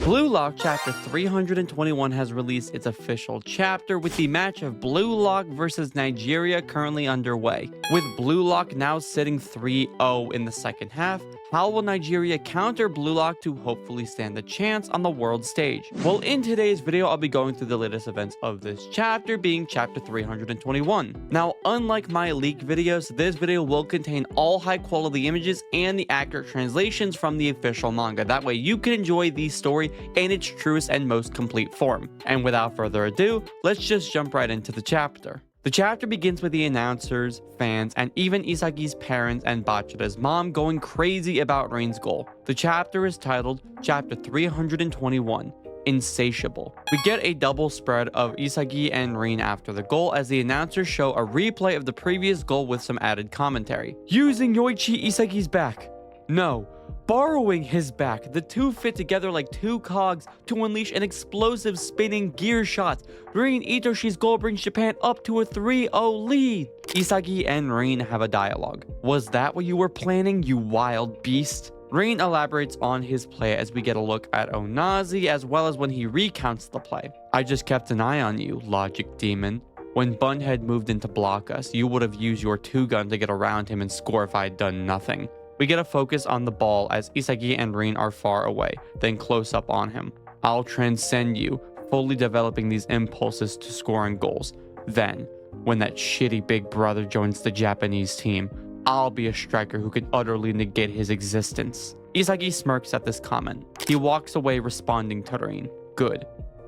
Blue Lock Chapter 321 has released its official chapter with the match of Blue Lock versus Nigeria currently underway. With Blue Lock now sitting 3-0 in the second half, how will Nigeria counter Blue Lock to hopefully stand a chance on the world stage? Well, in today's video, I'll be going through the latest events of this chapter, being Chapter 321. Now, unlike my leak videos, this video will contain all high-quality images and the accurate translations from the official manga. That way, you can enjoy the story in its truest and most complete form. And without further ado, let's just jump right into the chapter. The chapter begins with the announcers, fans, and even Isagi's parents and Bachida's mom going crazy about Rin's goal. The chapter is titled Chapter 321, Insatiable. We get a double spread of Isagi and Rin after the goal as the announcers show a replay of the previous goal with some added commentary. Using Yoichi Isagi's back. No, borrowing his back. The two fit together like two cogs to unleash an explosive spinning gear shot. Rin Itoshi's goal brings Japan up to a 3-0 lead. Isagi and Rin have a dialogue. Was that what you were planning, you wild beast? Rin elaborates on his play as we get a look at Onazi as well as when he recounts the play. I just kept an eye on you, logic demon. When Bunhead moved in to block us, you would have used your two-gun to get around him and score if I had done nothing. We get a focus on the ball as Isagi and Rin are far away, then close up on him. I'll transcend you, fully developing these impulses to scoring goals. Then, when that shitty big brother joins the Japanese team, I'll be a striker who can utterly negate his existence. Isagi smirks at this comment. He walks away responding to Rin. Good.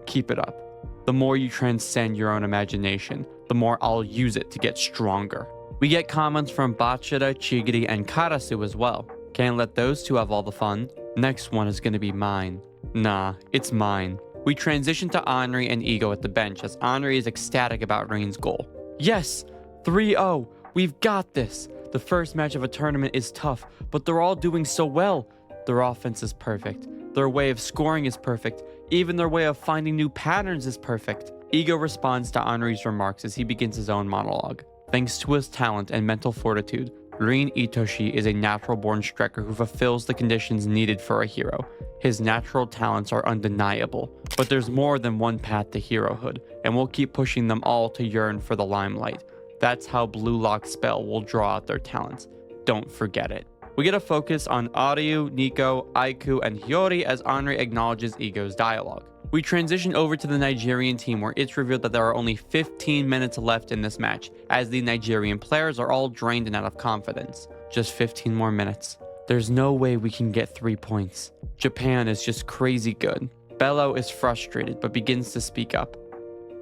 Keep it up. The more you transcend your own imagination, the more I'll use it to get stronger. We get comments from Bachida, Chigiri, and Karasu as well. Can't let those two have all the fun. Next one is gonna be mine. Nah, it's mine. We transition to Henri and Ego at the bench as Henri is ecstatic about Rin's goal. Yes, 3-0. We've got this. The first match of a tournament is tough, but they're all doing so well. Their offense is perfect. Their way of scoring is perfect. Even their way of finding new patterns is perfect. Ego responds to Henri's remarks as he begins his own monologue. Thanks to his talent and mental fortitude, Rin Itoshi is a natural-born striker who fulfills the conditions needed for a hero. His natural talents are undeniable, but there's more than one path to herohood, and we'll keep pushing them all to yearn for the limelight. That's how Blue Lock Spell will draw out their talents. Don't forget it. We get a focus on Aryu, Nico, Aiku, and Hiyori as Henri acknowledges Ego's dialogue. We transition over to the Nigerian team where it's revealed that there are only 15 minutes left in this match, as the Nigerian players are all drained and out of confidence. Just 15 more minutes. There's no way we can get 3 points. Japan is just crazy good. Bello is frustrated but begins to speak up.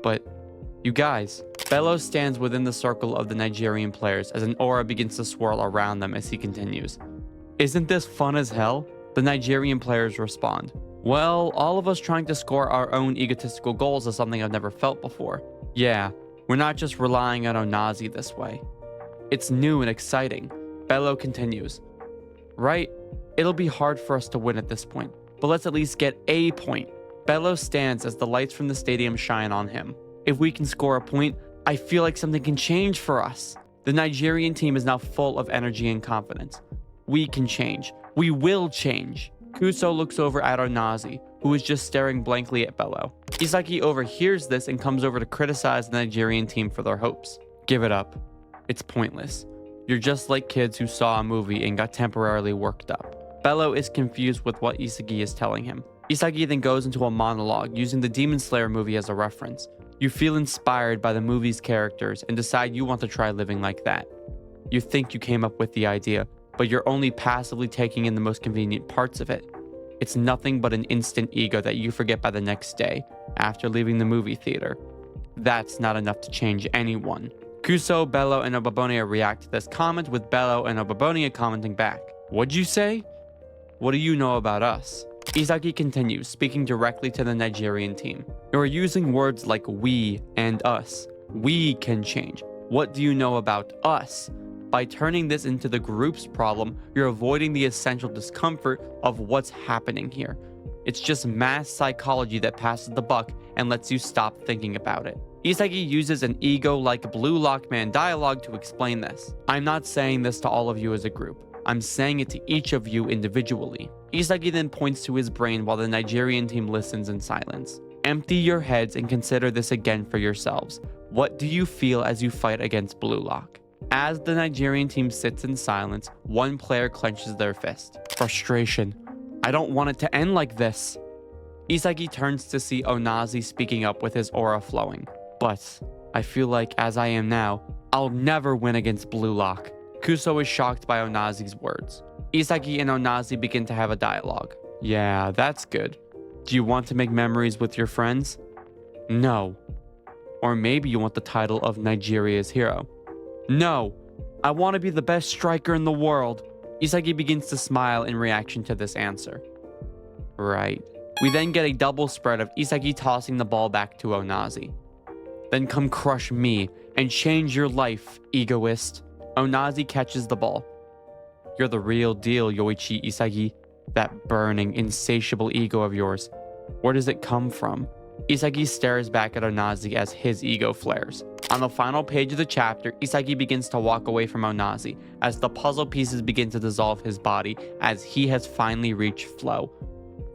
But, you guys. Bello stands within the circle of the Nigerian players as an aura begins to swirl around them as he continues. Isn't this fun as hell? The Nigerian players respond. Well, all of us trying to score our own egotistical goals is something I've never felt before. Yeah, we're not just relying on Onazi this way. It's new and exciting. Bello continues. Right, it'll be hard for us to win at this point, but let's at least get a point. Bello stands as the lights from the stadium shine on him. If we can score a point, I feel like something can change for us. The Nigerian team is now full of energy and confidence. We can change. We will change. Kuso looks over at Onazi, who is just staring blankly at Bello. Isagi overhears this and comes over to criticize the Nigerian team for their hopes. Give it up. It's pointless. You're just like kids who saw a movie and got temporarily worked up. Bello is confused with what Isagi is telling him. Isagi then goes into a monologue using the Demon Slayer movie as a reference. You feel inspired by the movie's characters and decide you want to try living like that. You think you came up with the idea, but you're only passively taking in the most convenient parts of it. It's nothing but an instant ego that you forget by the next day, after leaving the movie theater. That's not enough to change anyone. Kuso, Bello, and Obabonia react to this comment, with Bello and Obabonia commenting back. What'd you say? What do you know about us? Isagi continues, speaking directly to the Nigerian team. You're using words like we and us. We can change. What do you know about us? By turning this into the group's problem, you're avoiding the essential discomfort of what's happening here. It's just mass psychology that passes the buck and lets you stop thinking about it. Isagi uses an ego-like Blue Lock Man dialogue to explain this. I'm not saying this to all of you as a group. I'm saying it to each of you individually. Isagi then points to his brain while the Nigerian team listens in silence. Empty your heads and consider this again for yourselves. What do you feel as you fight against Blue Lock? As the Nigerian team sits in silence, one player clenches their fist. Frustration. I don't want it to end like this. Isagi turns to see Onazi speaking up with his aura flowing. But I feel like as I am now, I'll never win against Blue Lock. Kuso is shocked by Onazi's words. Isagi and Onazi begin to have a dialogue. Yeah, that's good. Do you want to make memories with your friends? No. Or maybe you want the title of Nigeria's hero. No. I want to be the best striker in the world. Isagi begins to smile in reaction to this answer. Right. We then get a double spread of Isagi tossing the ball back to Onazi. Then come crush me and change your life, egoist. Onazi catches the ball. You're the real deal, Yoichi Isagi. That burning, insatiable ego of yours. Where does it come from? Isagi stares back at Onazi as his ego flares. On the final page of the chapter, Isagi begins to walk away from Onazi as the puzzle pieces begin to dissolve his body as he has finally reached flow.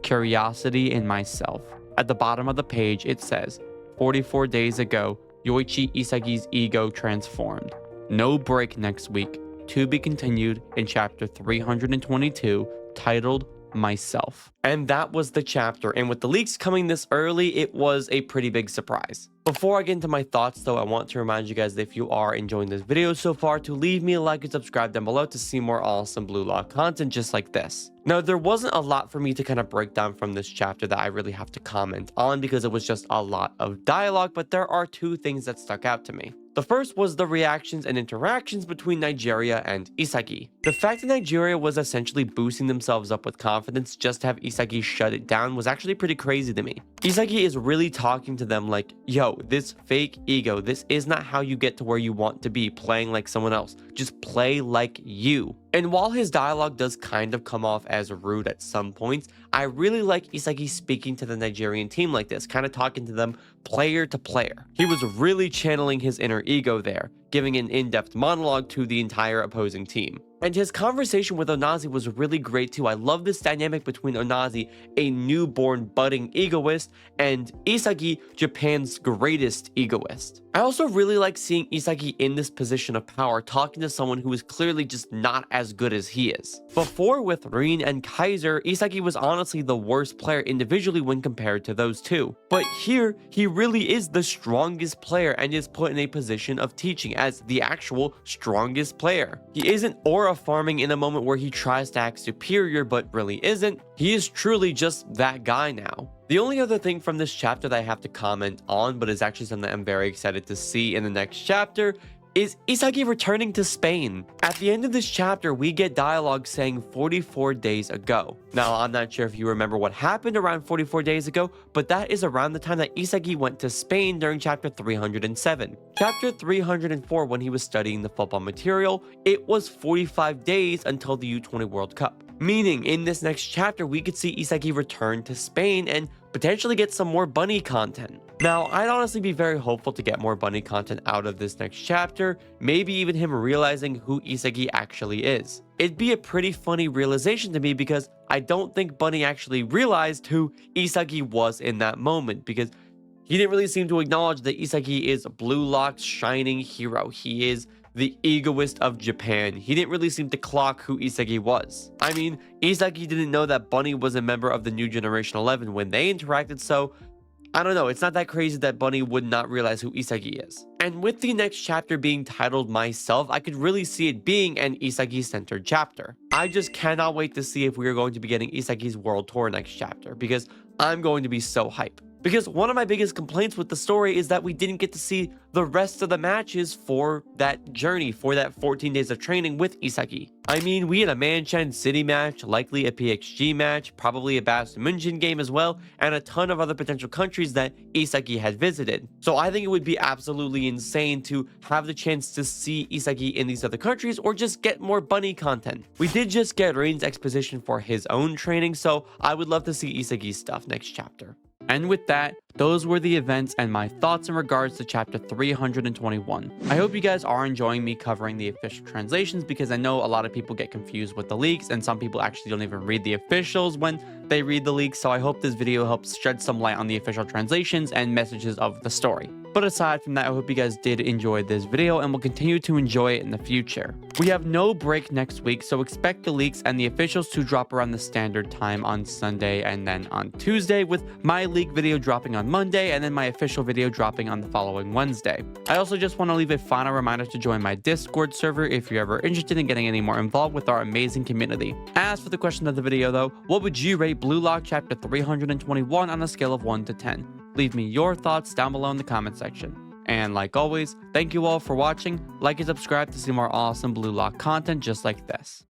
Curiosity in myself. At the bottom of the page, it says, 44 days ago, Yoichi Isagi's ego transformed. No break next week. To be continued in chapter 322, titled Myself. And that was the chapter, and with the leaks coming this early, it was a pretty big surprise. Before I get into my thoughts though, I want to remind you guys that if you are enjoying this video so far, to leave me a like and subscribe down below to see more awesome Blue Lock content just like this. Now, there wasn't a lot for me to kind of break down from this chapter that I really have to comment on because it was just a lot of dialogue, but there are two things that stuck out to me. The first was the reactions and interactions between Nigeria and Isagi. The fact that Nigeria was essentially boosting themselves up with confidence just to have Isagi shut it down was actually pretty crazy to me. Isagi is really talking to them like, yo, this fake ego, this is not how you get to where you want to be, playing like someone else. Just play like you. And while his dialogue does kind of come off as rude at some points, I really like Isagi speaking to the Nigerian team like this, kind of talking to them player to player. He was really channeling his inner ego there, giving an in-depth monologue to the entire opposing team. And his conversation with Onazi was really great too. I love this dynamic between Onazi, a newborn budding egoist, and Isagi, Japan's greatest egoist. I also really like seeing Isagi in this position of power, talking to someone who is clearly just not as good as he is. Before with Rin and Kaiser, Isagi was honestly the worst player individually when compared to those two. But here, he really is the strongest player and is put in a position of teaching as the actual strongest player. He isn't aura farming in a moment where he tries to act superior but really isn't. He is truly just that guy now. The only other thing from this chapter that I have to comment on, but is actually something that I'm very excited to see in the next chapter, is Isagi returning to Spain. At the end of this chapter, we get dialogue saying 44 days ago. Now, I'm not sure if you remember what happened around 44 days ago, but that is around the time that Isagi went to Spain during chapter 307. Chapter 304, when he was studying the football material, it was 45 days until the U20 World Cup. Meaning, in this next chapter, we could see Isagi return to Spain and potentially get some more bunny content. Now, I'd honestly be very hopeful to get more bunny content out of this next chapter, maybe even him realizing who Isagi actually is. It'd be a pretty funny realization to me because I don't think Bunny actually realized who Isagi was in that moment, because he didn't really seem to acknowledge that Isagi is Blue Lock's shining hero. He is the egoist of Japan. He didn't really seem to clock who Isagi was. I mean, Isagi didn't know that Bunny was a member of the New Generation 11 when they interacted, so I don't know, it's not that crazy that Bunny would not realize who Isagi is. And with the next chapter being titled Myself, I could really see it being an Isagi-centered chapter. I just cannot wait to see if we are going to be getting Isagi's world tour next chapter, because I'm going to be so hyped. Because one of my biggest complaints with the story is that we didn't get to see the rest of the matches for that journey, for that 14 days of training with Isagi. I mean, we had a Manchand City match, likely a PXG match, probably a Bayern Munich game as well, and a ton of other potential countries that Isagi had visited. So I think it would be absolutely insane to have the chance to see Isagi in these other countries or just get more bunny content. We did just get Rin's exposition for his own training, so I would love to see Isagi's stuff next chapter. And with that, those were the events and my thoughts in regards to chapter 321. I hope you guys are enjoying me covering the official translations, because I know a lot of people get confused with the leaks and some people actually don't even read the officials when they read the leaks, so I hope this video helps shed some light on the official translations and messages of the story. But aside from that, I hope you guys did enjoy this video and will continue to enjoy it in the future. We have no break next week, so expect the leaks and the officials to drop around the standard time on Sunday and then on Tuesday, with my leak video dropping on Monday and then my official video dropping on the following Wednesday. I also just want to leave a final reminder to join my Discord server if you're ever interested in getting any more involved with our amazing community. As for the question of the video though, what would you rate Blue Lock chapter 321 on a scale of 1 to 10? Leave me your thoughts down below in the comment section. And like always, thank you all for watching. Like and subscribe to see more awesome Blue Lock content just like this.